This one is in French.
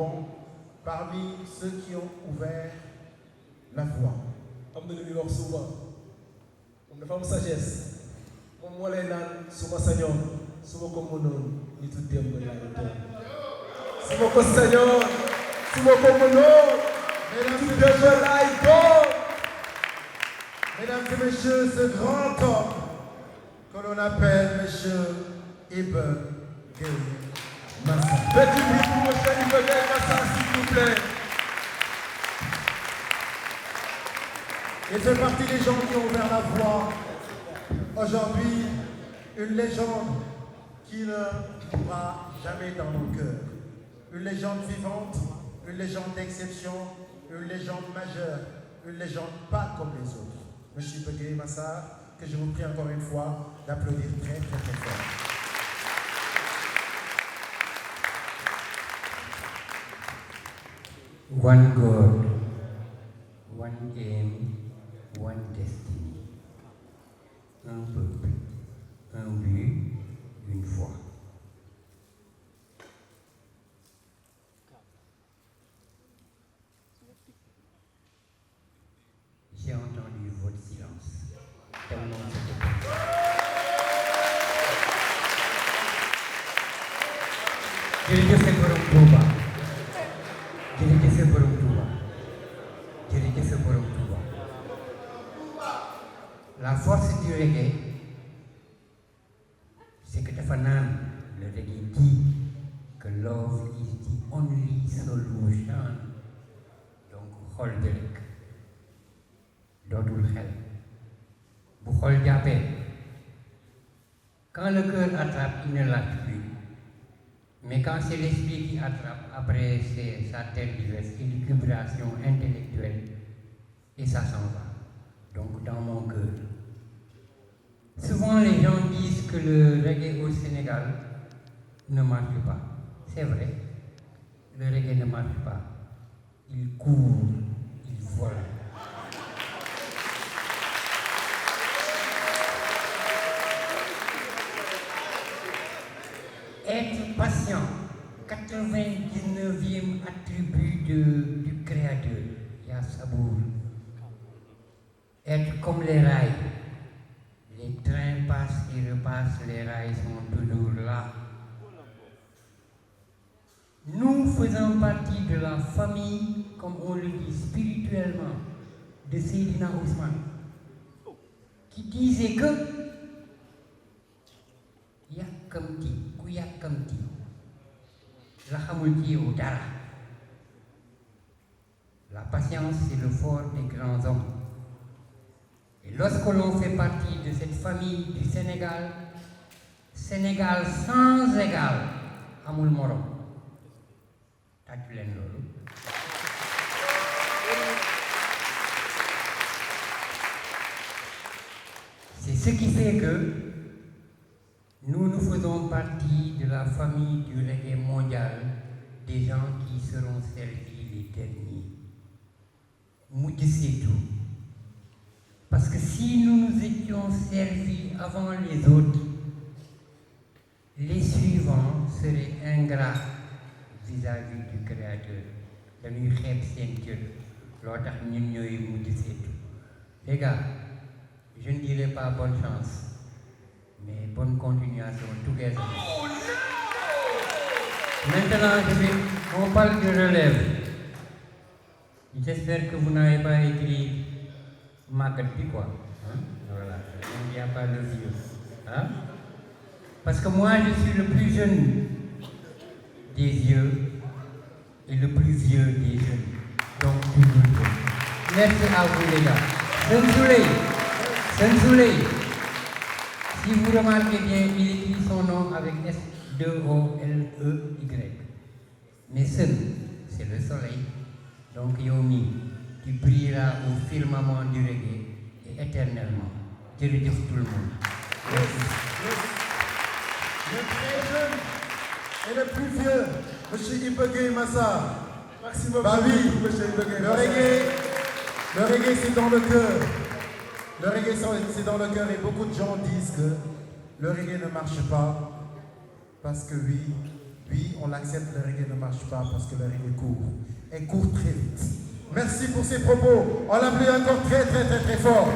bon parmi ceux qui ont ouvert la voie. am na lu ñuy wax souvent moom dafa am sagesse moom moo lay naan su ma sañoon su ma ko mënoon nitu démb laay doon su ma ko sañoon su ma ko mënoon nitu démb laay doon. Mesdames et messieurs, ce grand homme que l'on appelle Monsieur Iba Gueye Massa. Petit bruit pour Monsieur Iba Gueye Massa, s'il vous plaît. Il fait partie des gens qui ont ouvert la voie. Aujourd'hui, une légende qui ne mourra jamais dans nos cœurs. Une légende vivante, une légende d'exception, une légende majeure, une légende pas comme les autres. Monsieur Iba Gueye Massa, que je vous prie encore une fois d'applaudir très très très fort. One God, one aim, one destiny. Un peuple, un but, une foi. J'ai entendu votre silence. Tellement c'était jërëjëf borom Touba jërëjëf borom Touba jërëjëf borom Touba. La force du reggae, c'est que dafa naan le reggae dit que love is the only solution. Donc xol bi rek dootul xel bu xol jàppee quand le cœur attrape il ne lâche plus. Mais quand c'est l'esprit qui attrape, après c'est sa tergiverse, élucubration intellectuelle, et ça s'en va. Donc dans mon cœur. Souvent les gens disent que le reggae au Sénégal ne marche pas. C'est vrai, le reggae ne marche pas. Il court, il vole. Être patient, 99e attribut du Créateur, Ya Sabour. Être comme les rails, les trains passent et repassent, les rails sont toujours là. Nous faisons partie de la famille, comme on le dit spirituellement, de Seydina Ousmane, qui disait que yàkkamti ku yàkkamti la xamul ci yow dara. La patience, c'est le fort des grands hommes. Et lorsque l'on fait partie de cette famille du Sénégal, Sénégal sans égal, amul morom. Tàccu leen loolu. C'est ce qui fait que nous faisons partie de la famille du reggae mondial, des gens qui seront servis les derniers. Mujj c'est tout. Parce que si nous nous étions servis avant les autres, les suivants seraient ingrats vis-à-vis du Créateur. Dañuy xeeb seen cër. Loo tax ñun ñooy mujj c'est tout. Les gars, je ne dirais pas bonne chance. Mais bonne continuation, together. Oh no! Maintenant, on parle de relève. J'espère que vous n'avez pas écrit Magadpi, quoi. Hein? Voilà, il n'y a pas le vieux. Hein? Parce que moi, je suis le plus jeune des vieux et le plus vieux des jeunes. Donc, toujours. Merci à vous, les gars. Sensouley. Si vous remarquez bien, il écrit son nom avec S-2-O-L-E-Y. Mais Sun, c'est le soleil. Donc Yomi, tu brilleras au firmament du reggae et éternellement. Jërëjëf tout le monde. Le très jeune et le plus vieux, Monsieur Iba Gueye Massa. Merci beaucoup, Bah oui, Monsieur Iba Gueye le Massa. reggae c'est dans le cœur. Le reggae c'est dans le cœur et beaucoup de gens disent que le reggae ne marche pas parce que oui, Oui, on l'accepte, le reggae ne marche pas parce que le reggae court. Et court très vite. Merci pour ces propos. On l'applaudit encore très très très très fort.